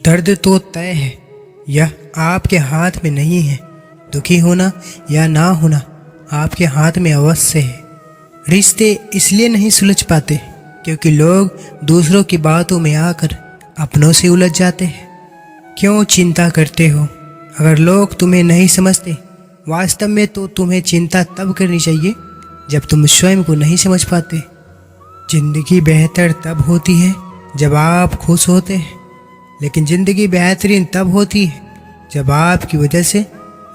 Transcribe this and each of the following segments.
दर्द तो तय है, यह आपके हाथ में नहीं है। दुखी होना या ना होना आपके हाथ में अवश्य है। रिश्ते इसलिए नहीं सुलझ पाते क्योंकि लोग दूसरों की बातों में आकर अपनों से उलझ जाते हैं। क्यों चिंता करते हो? अगर लोग तुम्हें नहीं समझते वास्तव में तो तुम्हें चिंता तब करनी चाहिए जब तुम स्वयं को नहीं समझ पाते। जिंदगी बेहतर तब होती है जब आप खुश होते हैं, लेकिन ज़िंदगी बेहतरीन तब होती है जब आपकी वजह से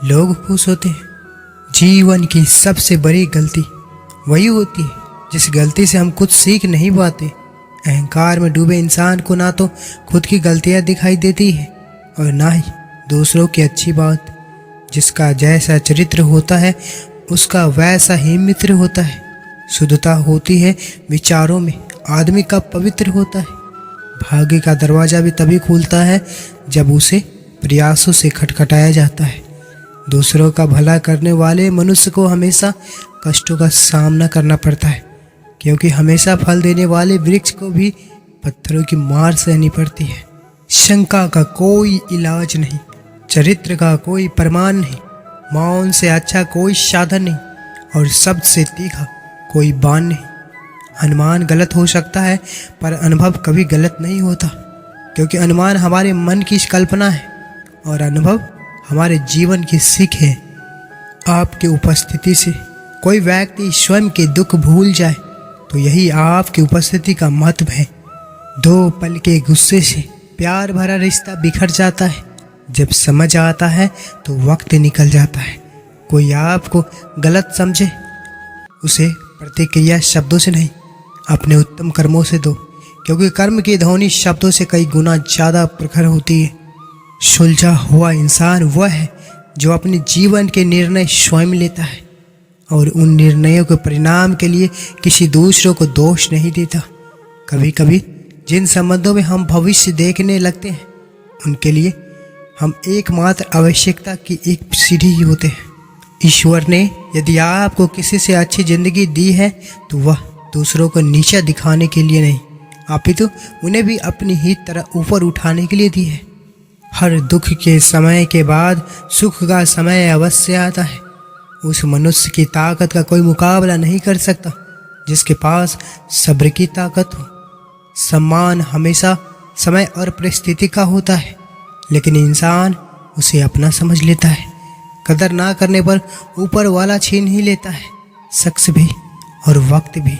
लोग खुश होते हैं। जीवन की सबसे बड़ी गलती वही होती है जिस गलती से हम कुछ सीख नहीं पाते। अहंकार में डूबे इंसान को ना तो खुद की गलतियां दिखाई देती है और ना ही दूसरों की अच्छी बात। जिसका जैसा चरित्र होता है उसका वैसा ही मित्र होता है। शुद्धता होती है विचारों में, आदमी का पवित्र होता है। भाग्य का दरवाज़ा भी तभी खुलता है जब उसे प्रयासों से खटखटाया जाता है। दूसरों का भला करने वाले मनुष्य को हमेशा कष्टों का सामना करना पड़ता है, क्योंकि हमेशा फल देने वाले वृक्ष को भी पत्थरों की मार सहनी पड़ती है। शंका का कोई इलाज नहीं, चरित्र का कोई प्रमाण नहीं, मौन से अच्छा कोई साधन नहीं और शब्द से तीखा कोई बाण नहीं। अनुमान गलत हो सकता है पर अनुभव कभी गलत नहीं होता, क्योंकि अनुमान हमारे मन की कल्पना है और अनुभव हमारे जीवन की सीख है। आपकी उपस्थिति से कोई व्यक्ति स्वयं के दुख भूल जाए तो यही आपकी उपस्थिति का महत्व है। दो पल के गुस्से से प्यार भरा रिश्ता बिखर जाता है। जब समझ आता है तो वक्त निकल जाता है। कोई आपको गलत समझे उसे प्रतिक्रिया शब्दों से नहीं, अपने उत्तम कर्मों से दो, क्योंकि कर्म की ध्वनि शब्दों से कई गुना ज़्यादा प्रखर होती है। सुलझा हुआ इंसान वह है जो अपने जीवन के निर्णय स्वयं लेता है और उन निर्णयों के परिणाम के लिए किसी दूसरों को दोष नहीं देता। कभी कभी जिन संबंधों में हम भविष्य देखने लगते हैं उनके लिए हम एकमात्र आवश्यकता की एक सीढ़ी ही होते हैं। ईश्वर ने यदि आपको किसी से अच्छी जिंदगी दी है तो वह दूसरों को नीचा दिखाने के लिए नहीं, अपितु उन्हें भी अपनी ही तरह ऊपर उठाने के लिए दी है। हर दुख के समय के बाद सुख का समय अवश्य आता है। उस मनुष्य की ताकत का कोई मुकाबला नहीं कर सकता जिसके पास सब्र की ताकत हो। सम्मान हमेशा समय और परिस्थिति का होता है, लेकिन इंसान उसे अपना समझ लेता है। कदर ना करने पर ऊपर वाला छीन ही लेता है, शख्स भी और वक्त भी।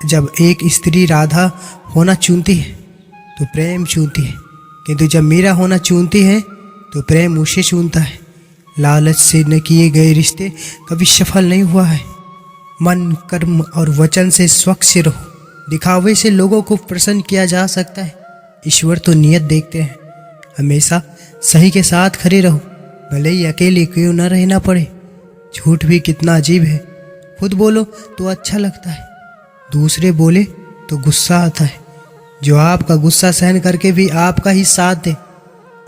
जब एक स्त्री राधा होना चुनती है तो प्रेम चुनती है, किंतु जब मीरा होना चुनती है तो प्रेम उसे चुनता है। लालच से न किए गए रिश्ते कभी सफल नहीं हुआ है। मन, कर्म और वचन से स्वच्छ रहो। दिखावे से लोगों को प्रसन्न किया जा सकता है, ईश्वर तो नियत देखते हैं। हमेशा सही के साथ खड़े रहो, भले ही अकेले क्यों न रहना पड़े। झूठ भी कितना अजीब है, खुद बोलो तो अच्छा लगता है, दूसरे बोले तो गुस्सा आता है। जो आपका गुस्सा सहन करके भी आपका ही साथ दे,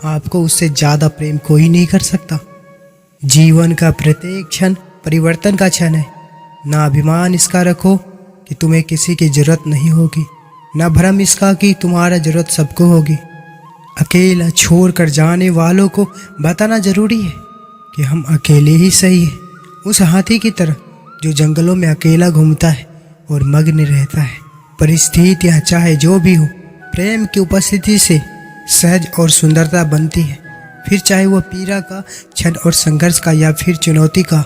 आपको उससे ज़्यादा प्रेम कोई नहीं कर सकता। जीवन का प्रत्येक क्षण परिवर्तन का क्षण है। ना अभिमान इसका रखो कि तुम्हें किसी की जरूरत नहीं होगी, ना भ्रम इसका कि तुम्हारा जरूरत सबको होगी। अकेला छोड़ कर जाने वालों को बताना जरूरी है कि हम अकेले ही सही हैं। उस हाथी की तरह जो जंगलों में अकेला घूमता है और मग्न रहता है। परिस्थितियाँ चाहे जो भी हो, प्रेम की उपस्थिति से सहज और सुंदरता बनती है, फिर चाहे वह पीड़ा का क्षण और संघर्ष का या फिर चुनौती का।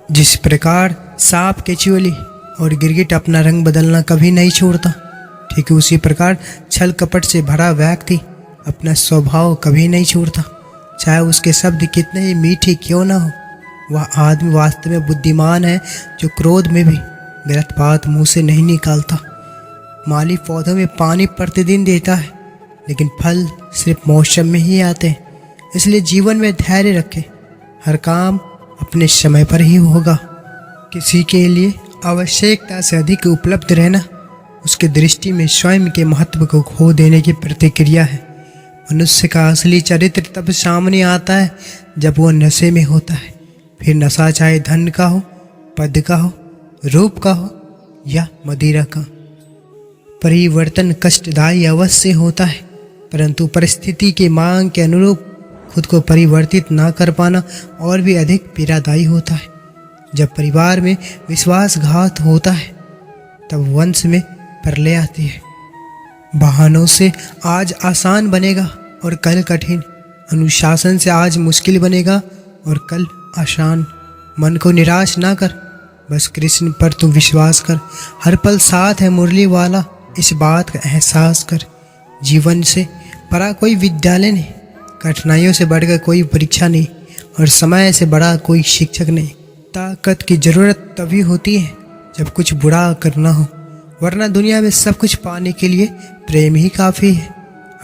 जिस प्रकार सांप, केचुली और गिरगिट अपना रंग बदलना कभी नहीं छोड़ता, ठीक उसी प्रकार छल कपट से भरा व्यक्ति अपना स्वभाव कभी नहीं छोड़ता। चाहे उसके शब्द कितने ही मीठे क्यों ना हो, वह आदमी वास्तव में बुद्धिमान है जो क्रोध में भी गलत बात मुंह से नहीं निकालता। माली पौधों में पानी प्रतिदिन देता है, लेकिन फल सिर्फ मौसम में ही आते हैं। इसलिए जीवन में धैर्य रखें, हर काम अपने समय पर ही होगा। किसी के लिए आवश्यकता से अधिक उपलब्ध रहना उसके दृष्टि में स्वयं के महत्व को खो देने की प्रतिक्रिया है। मनुष्य का असली चरित्र तब सामने आता है जब वो नशे में होता है। फिर नशा चाहे धन का हो, पद का हो, रूप का हो या मदिरा का। परिवर्तन कष्टदायी अवश्य होता है, परंतु परिस्थिति की मांग के अनुरूप खुद को परिवर्तित ना कर पाना और भी अधिक पीड़ादायी होता है। जब परिवार में विश्वासघात होता है तब वंश में प्रलय आती है। बहानों से आज आसान बनेगा और कल कठिन, अनुशासन से आज मुश्किल बनेगा और कल आसान। मन को निराश ना कर, बस कृष्ण पर तू विश्वास कर। हर पल साथ है मुरली वाला, इस बात का एहसास कर। जीवन से बड़ा कोई विद्यालय नहीं, कठिनाइयों से बढ़कर कोई परीक्षा नहीं और समय से बड़ा कोई शिक्षक नहीं। ताकत की ज़रूरत तभी होती है जब कुछ बुरा करना हो, वरना दुनिया में सब कुछ पाने के लिए प्रेम ही काफ़ी है।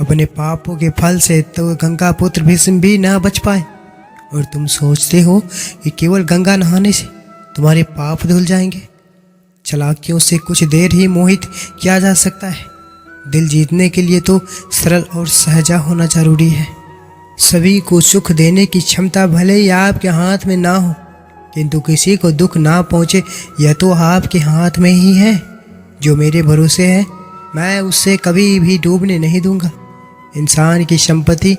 अपने पापों के फल से तो गंगा पुत्र भीष्म भी ना बच पाए और तुम सोचते हो कि केवल गंगा नहाने से तुम्हारे पाप धुल जाएंगे। चालाकियों से कुछ देर ही मोहित किया जा सकता है। दिल जीतने के लिए तो सरल और सहजा होना जरूरी है। सभी को सुख देने की क्षमता भले ही आपके हाथ में ना हो, किंतु किसी को दुख ना पहुँचे यह तो आपके हाथ में ही है। जो मेरे भरोसे है मैं उससे कभी भी डूबने नहीं दूंगा। इंसान की संपत्ति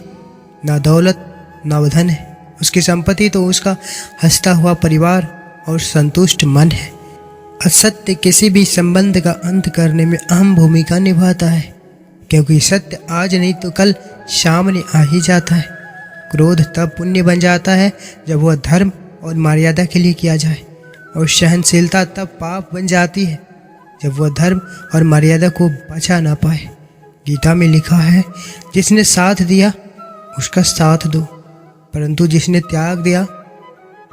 ना दौलत ना धन है, उसकी संपत्ति तो उसका हंसता हुआ परिवार और संतुष्ट मन है। असत्य किसी भी संबंध का अंत करने में अहम भूमिका निभाता है, क्योंकि सत्य आज नहीं तो कल सामने आ ही जाता है। क्रोध तब पुण्य बन जाता है जब वह धर्म और मर्यादा के लिए किया जाए, और सहनशीलता तब पाप बन जाती है जब वह धर्म और मर्यादा को बचा ना पाए। गीता में लिखा है, जिसने साथ दिया उसका साथ दो, परंतु जिसने त्याग दिया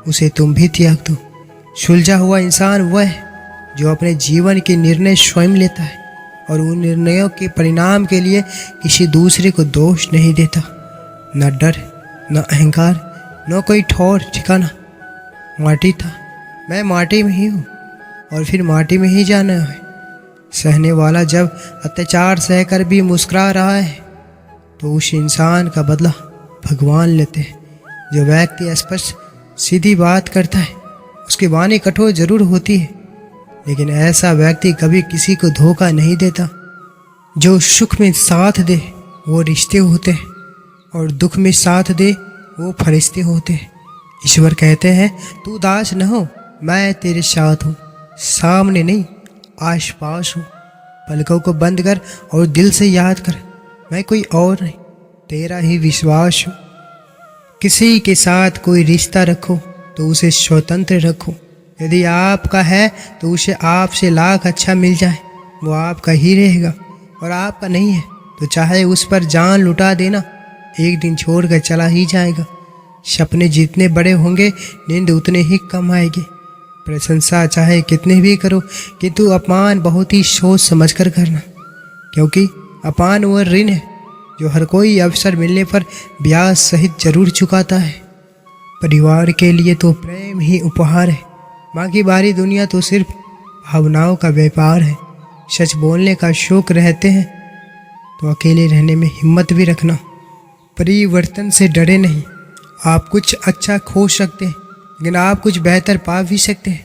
उसे तुम भी त्याग दो। सुलझा हुआ इंसान वह है जो अपने जीवन के निर्णय स्वयं लेता है और उन निर्णयों के परिणाम के लिए किसी दूसरे को दोष नहीं देता। न डर, न अहंकार, न कोई ठौर ठिकाना। माटी था, मैं माटी में ही हूँ और फिर माटी में ही जाना है। सहने वाला जब अत्याचार सहकर भी मुस्कुरा रहा है तो उस इंसान का बदला भगवान लेते हैं। जो व्यक्ति स्पष्ट सीधी बात करता है उसकी वाणी कठोर जरूर होती है, लेकिन ऐसा व्यक्ति कभी किसी को धोखा नहीं देता। जो सुख में साथ दे वो रिश्ते होते हैं और दुख में साथ दे वो फरिश्ते होते हैं। ईश्वर कहते हैं, तू दास न हो, मैं तेरे साथ हूँ, सामने नहीं आसपास हूँ। पलकों को बंद कर और दिल से याद कर, मैं कोई और नहीं, तेरा ही विश्वास हूँ। किसी के साथ कोई रिश्ता रखो तो उसे स्वतंत्र रखो। यदि आपका है तो उसे आपसे लाख अच्छा मिल जाए वो आपका ही रहेगा, और आपका नहीं है तो चाहे उस पर जान लुटा देना, एक दिन छोड़कर चला ही जाएगा। सपने जितने बड़े होंगे नींद उतने ही कम आएगी। प्रशंसा चाहे कितने भी करो, किंतु अपमान बहुत ही सोच समझ कर करना, क्योंकि अपमान वह ऋण है जो हर कोई अवसर मिलने पर ब्याज सहित जरूर चुकाता है। परिवार के लिए तो प्रेम ही उपहार है, बाकी बारी दुनिया तो सिर्फ भावनाओं का व्यापार है। सच बोलने का शौक रहते हैं तो अकेले रहने में हिम्मत भी रखना। परिवर्तन से डरे नहीं। आप कुछ अच्छा खो सकते हैं लेकिन आप कुछ बेहतर पा भी सकते हैं।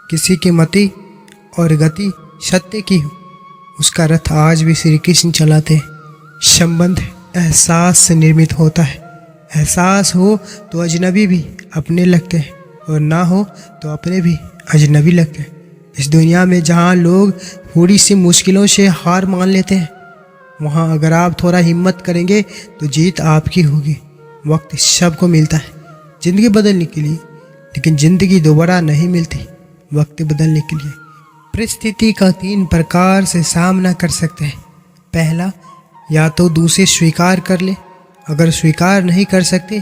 किसी की मति और गति सत्य की हो, उसका रथ आज भी श्री कृष्ण चलाते हैं। संबंध एहसास से निर्मित होता है। एहसास हो तो अजनबी भी अपने लगते हैं और ना हो तो अपने भी अजनबी लगते हैं। इस दुनिया में जहाँ लोग थोड़ी सी मुश्किलों से हार मान लेते हैं, वहाँ अगर आप थोड़ा हिम्मत करेंगे तो जीत आपकी होगी। वक्त सबको मिलता है ज़िंदगी बदलने के लिए, लेकिन ज़िंदगी दोबारा नहीं मिलती वक्त बदलने के लिए। परिस्थिति का 3 प्रकार से सामना कर सकते हैं। पहला, या तो दूसरे स्वीकार कर ले, अगर स्वीकार नहीं कर सकते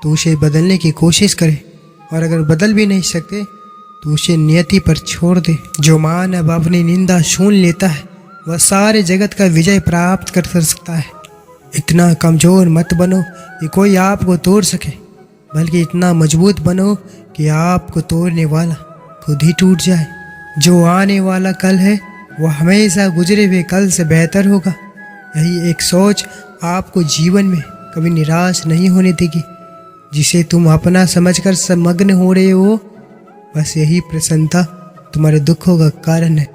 तो उसे बदलने की कोशिश करें, और अगर बदल भी नहीं सकते तो उसे नियति पर छोड़ दे। जो मानव अपनी निंदा सुन लेता है वह सारे जगत का विजय प्राप्त कर सकता है। इतना कमज़ोर मत बनो कि कोई आपको तोड़ सके, बल्कि इतना मजबूत बनो कि आपको तोड़ने वाला खुद ही टूट जाए। जो आने वाला कल है वह हमेशा गुजरे हुए कल से बेहतर होगा। यही एक सोच आपको जीवन में कभी निराश नहीं होने देगी। जिसे तुम अपना समझकर समग्न हो रहे हो, बस यही प्रसन्नता तुम्हारे दुखों का कारण है।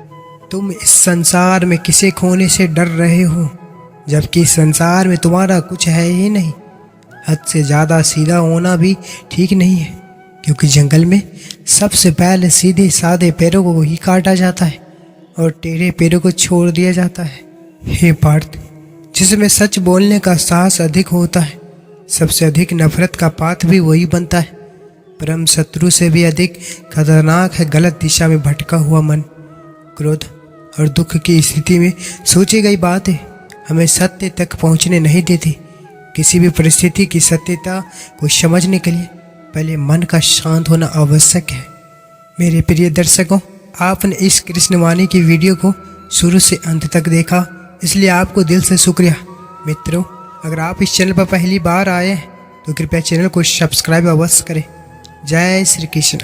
तुम इस संसार में किसे खोने से डर रहे हो? जबकि संसार में तुम्हारा कुछ है ही नहीं। हद से ज़्यादा सीधा होना भी ठीक नहीं है, क्योंकि जंगल में सबसे पहले सीधे साधे पैरों को ही काटा जाता है और टेढ़े पैरों को छोड़ दिया जाता है। हे पार्थ, जिसमें सच बोलने का साहस अधिक होता है, सबसे अधिक नफरत का पात्र भी वही बनता है। परम शत्रु से भी अधिक खतरनाक है गलत दिशा में भटका हुआ मन। क्रोध और दुख की स्थिति में सोची गई बातें हमें सत्य तक पहुंचने नहीं देती। किसी भी परिस्थिति की सत्यता को समझने के लिए पहले मन का शांत होना आवश्यक है। मेरे प्रिय दर्शकों, आपने इस कृष्णवाणी की वीडियो को शुरू से अंत तक देखा, इसलिए आपको दिल से शुक्रिया। मित्रों, अगर आप इस चैनल पर पहली बार आए हैं तो कृपया चैनल को सब्सक्राइब अवश्य करें। जय श्री कृष्ण।